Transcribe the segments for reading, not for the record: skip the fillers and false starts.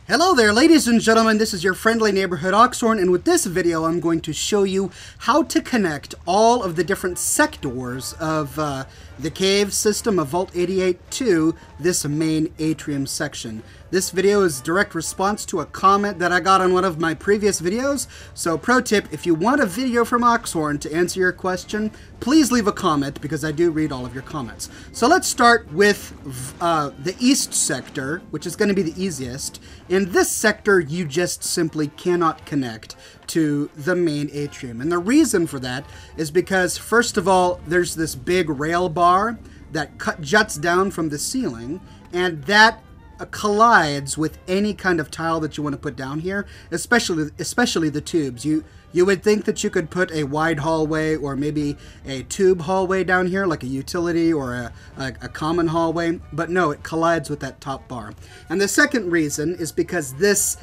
Hello there, ladies and gentlemen, this is your friendly neighborhood Oxhorn, and with this video I'm going to show you how to connect all of the different sectors of the cave system of Vault 88 to this main atrium section. This video is a direct response to a comment that I got on one of my previous videos, so pro tip, if you want a video from Oxhorn to answer your question, please leave a comment because I do read all of your comments. So let's start with the east sector, which is going to be the easiest. In this sector, you just simply cannot connect to the main atrium. And the reason for that is because, first of all, there's this big rail bar that juts down from the ceiling, and that collides with any kind of tile that you want to put down here, especially the tubes. You would think that you could put a wide hallway or maybe a tube hallway down here, like a utility or a common hallway, but no, it collides with that top bar. And the second reason is because this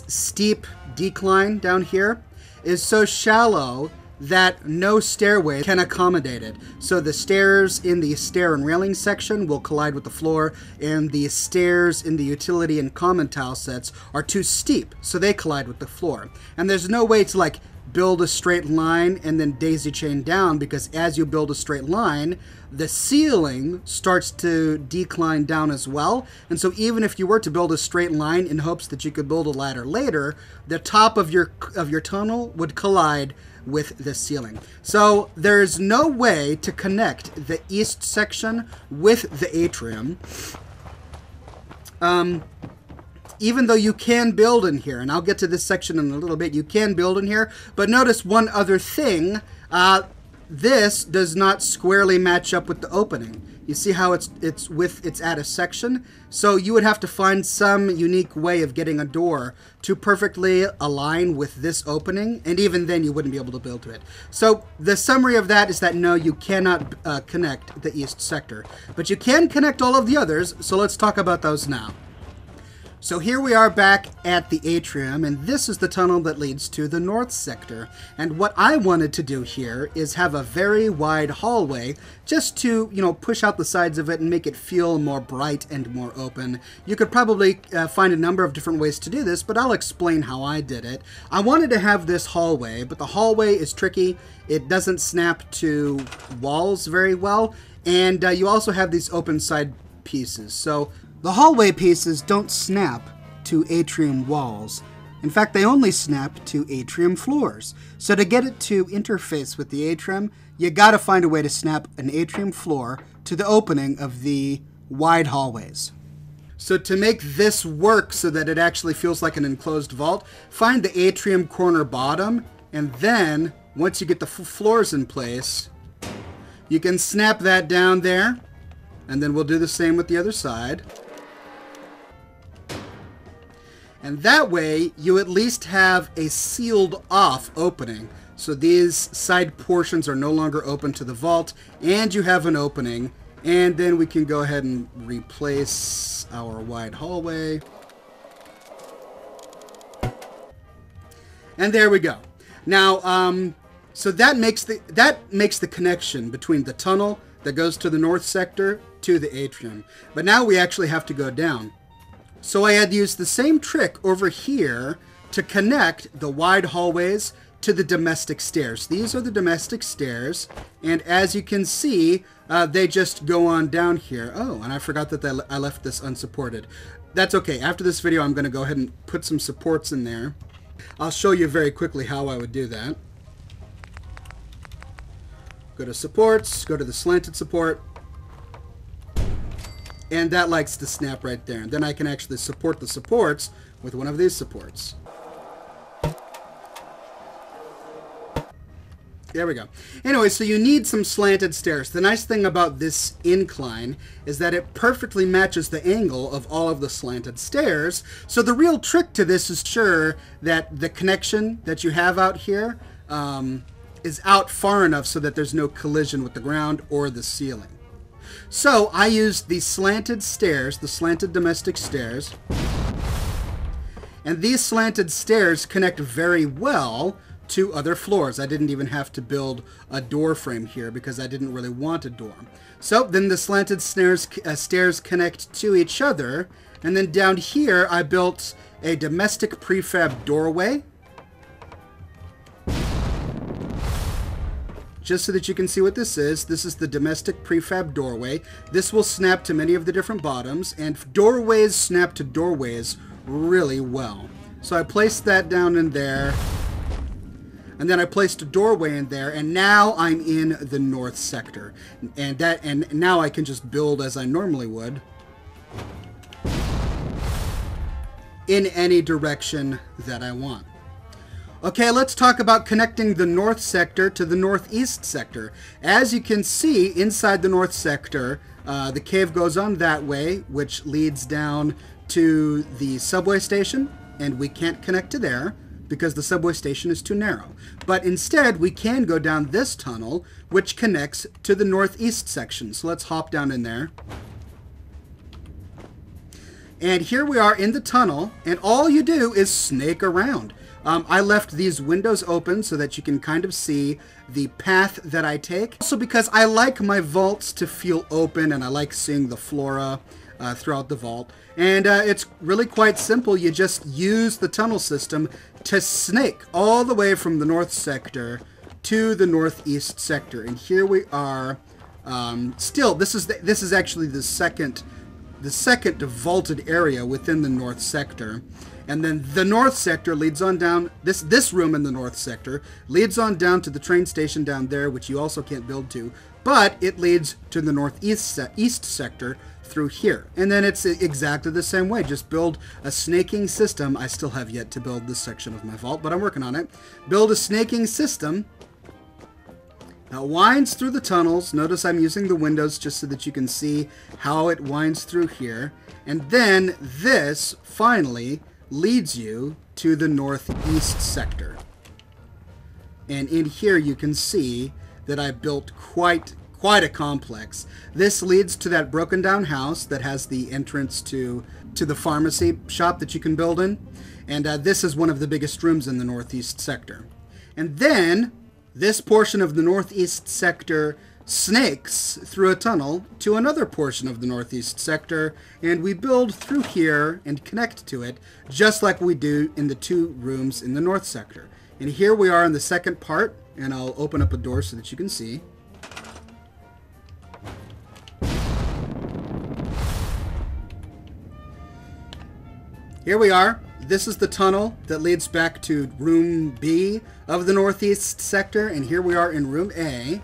steep decline down here is so shallow that no stairway can accommodate it. So the stairs in the stair and railing section will collide with the floor, and the stairs in the utility and common tile sets are too steep, so they collide with the floor. And there's no way to like build a straight line and then daisy chain down, because as you build a straight line, the ceiling starts to decline down as well. And so even if you were to build a straight line in hopes that you could build a ladder later, the top of your tunnel would collide with the ceiling. So there's no way to connect the east section with the atrium. Even though you can build in here, and I'll get to this section in a little bit, you can build in here, but notice one other thing. This does not squarely match up with the opening. You see how it's at a section? So you would have to find some unique way of getting a door to perfectly align with this opening, and even then you wouldn't be able to build to it. So the summary of that is that no, you cannot connect the east sector, but you can connect all of the others, so let's talk about those now. So here we are back at the atrium, and this is the tunnel that leads to the north sector. And what I wanted to do here is have a very wide hallway just to, push out the sides of it and make it feel more bright and more open. You could probably find a number of different ways to do this, but I'll explain how I did it. I wanted to have this hallway, but the hallway is tricky. It doesn't snap to walls very well, and you also have these open side pieces. So the hallway pieces don't snap to atrium walls. In fact, they only snap to atrium floors. So to get it to interface with the atrium, you gotta find a way to snap an atrium floor to the opening of the wide hallways. So to make this work so that it actually feels like an enclosed vault, find the atrium corner bottom, and then once you get the floors in place, you can snap that down there, and then we'll do the same with the other side. And that way, you at least have a sealed off opening. So these side portions are no longer open to the vault, and you have an opening. And then we can go ahead and replace our wide hallway. And there we go. Now, so that makes the connection between the tunnel that goes to the north sector to the atrium. But now we actually have to go down. So I had used the same trick over here to connect the wide hallways to the domestic stairs. These are the domestic stairs, and as you can see, they just go on down here. Oh, and I forgot that I left this unsupported. That's okay. After this video, I'm going to go ahead and put some supports in there. I'll show you very quickly how I would do that. Go to supports, go to the slanted support, and that likes to snap right there. And then I can actually support the supports with one of these supports. There we go. Anyway, so you need some slanted stairs. The nice thing about this incline is that it perfectly matches the angle of all of the slanted stairs. So the real trick to this is sure that the connection that you have out here is out far enough so that there's no collision with the ground or the ceiling. So I used the slanted stairs, the slanted domestic stairs, and these slanted stairs connect very well to other floors. I didn't even have to build a door frame here because I didn't really want a door. So then the slanted stairs connect to each other, And then down here, I built a domestic prefab doorway. Just so that you can see what this is the domestic prefab doorway. This will snap to many of the different bottoms, and doorways snap to doorways really well. So I placed that down in there, and then I placed a doorway in there, and now I'm in the north sector. And now I can just build as I normally would in any direction that I want. Okay, let's talk about connecting the north sector to the northeast sector. As you can see, inside the north sector, the cave goes on that way, which leads down to the subway station, and we can't connect to there because the subway station is too narrow. But instead, we can go down this tunnel, which connects to the northeast section. So let's hop down in there. And here we are in the tunnel, and all you do is snake around. I left these windows open so that you can kind of see the path that I take. Also because I like my vaults to feel open, and I like seeing the flora throughout the vault. And it's really quite simple. You just use the tunnel system to snake all the way from the north sector to the northeast sector. And here we are. Still, this is actually the second vaulted area within the north sector. And then the north sector leads on down, this room in the north sector leads on down to the train station down there, which you also can't build to, but it leads to the northeast east sector through here. And then it's exactly the same way. Just build a snaking system. I still have yet to build this section of my vault, but I'm working on it. Build a snaking system that winds through the tunnels. Notice I'm using the windows just so that you can see how it winds through here. And then this finally leads you to the northeast sector. And in here you can see that I built quite a complex. This leads to that broken down house that has the entrance to the pharmacy shop that you can build in. And this is one of the biggest rooms in the northeast sector. And then this portion of the northeast sector snakes through a tunnel to another portion of the northeast sector, and we build through here and connect to it just like we do in the two rooms in the north sector. And here we are in the second part, and I'll open up a door so that you can see. Here we are. This is the tunnel that leads back to room B of the northeast sector, and here we are in room A.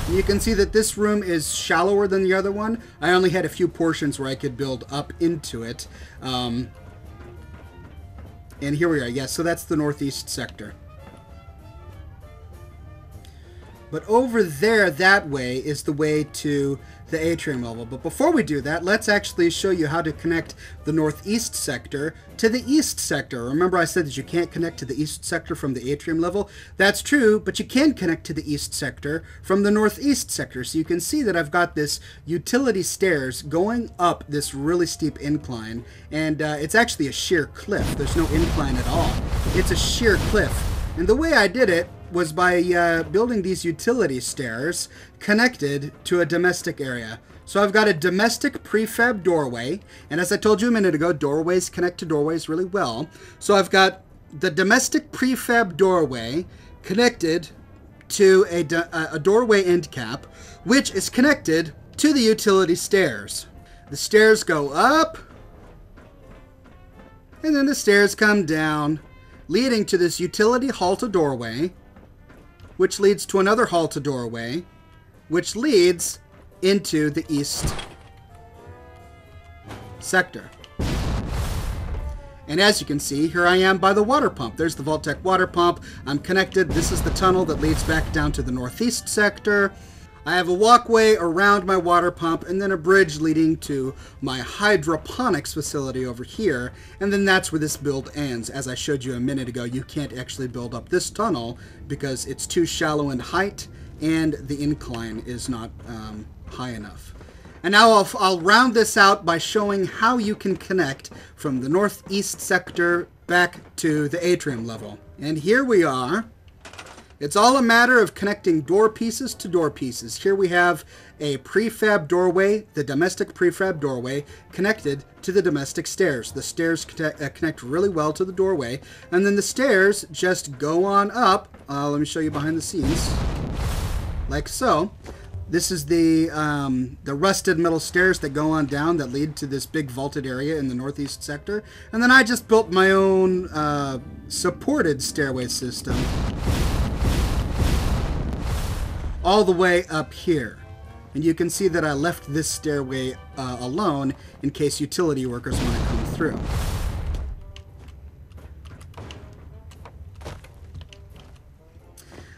You can see that this room is shallower than the other one. I only had a few portions where I could build up into it. And here we are. Yes, so that's the northeast sector. But over there, that way, is the way to the atrium level. But before we do that, let's actually show you how to connect the northeast sector to the east sector. Remember I said that you can't connect to the east sector from the atrium level? That's true, but you can connect to the east sector from the northeast sector. So you can see that I've got this utility stairs going up this really steep incline, and it's actually a sheer cliff. There's no incline at all. It's a sheer cliff. And the way I did it was by building these utility stairs connected to a domestic area. So I've got a domestic prefab doorway, and as I told you a minute ago, doorways connect to doorways really well. So I've got the domestic prefab doorway connected to a doorway end cap, which is connected to the utility stairs. The stairs go up, and then the stairs come down, leading to this utility hall to doorway, which leads to another hall to doorway, which leads into the east sector. And as you can see, here I am by the water pump. There's the Vault-tec water pump. I'm connected. This is the tunnel that leads back down to the northeast sector. I have a walkway around my water pump, and then a bridge leading to my hydroponics facility over here. And then that's where this build ends. As I showed you a minute ago, you can't actually build up this tunnel because it's too shallow in height and the incline is not high enough. And now I'll round this out by showing how you can connect from the northeast sector back to the atrium level. And here we are. It's all a matter of connecting door pieces to door pieces. Here we have a prefab doorway, the domestic prefab doorway, connected to the domestic stairs. The stairs connect really well to the doorway, and then the stairs just go on up. Let me show you behind the scenes, like so. This is the rusted metal stairs that go on down that lead to this big vaulted area in the northeast sector. And then I just built my own supported stairway system all the way up here. And you can see that I left this stairway alone in case utility workers want to come through.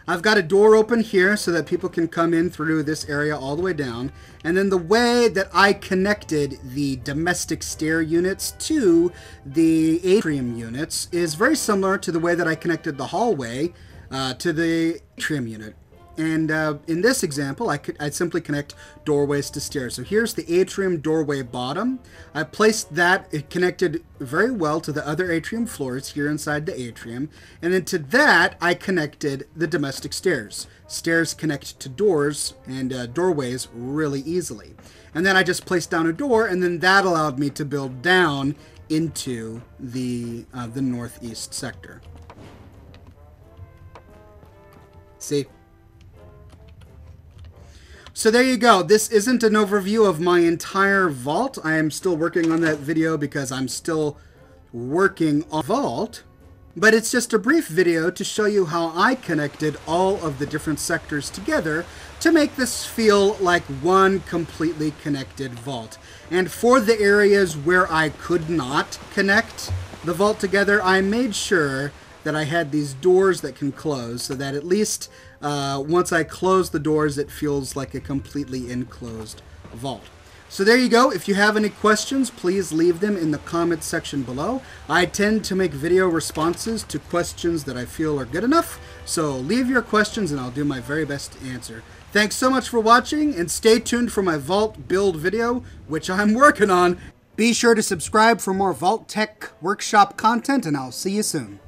I've got a door open here so that people can come in through this area all the way down. And then the way that I connected the domestic stair units to the atrium units is very similar to the way that I connected the hallway to the atrium unit. And in this example, I'd simply connect doorways to stairs. So here's the atrium doorway bottom. I placed that, it connected very well to the other atrium floors here inside the atrium. And then to that, I connected the domestic stairs. Stairs connect to doors and doorways really easily. And then I just placed down a door, and then that allowed me to build down into the northeast sector. See? So there you go. This isn't an overview of my entire vault. I am still working on that video because I'm still working on Vault. But it's just a brief video to show you how I connected all of the different sectors together to make this feel like one completely connected vault. And for the areas where I could not connect the vault together, I made sure that I had these doors that can close so that at least once I close the doors, it feels like a completely enclosed vault. So there you go. If you have any questions, please leave them in the comments section below. I tend to make video responses to questions that I feel are good enough. So leave your questions and I'll do my very best to answer. Thanks so much for watching, and stay tuned for my Vault build video, which I'm working on. Be sure to subscribe for more Vault-tec workshop content, and I'll see you soon.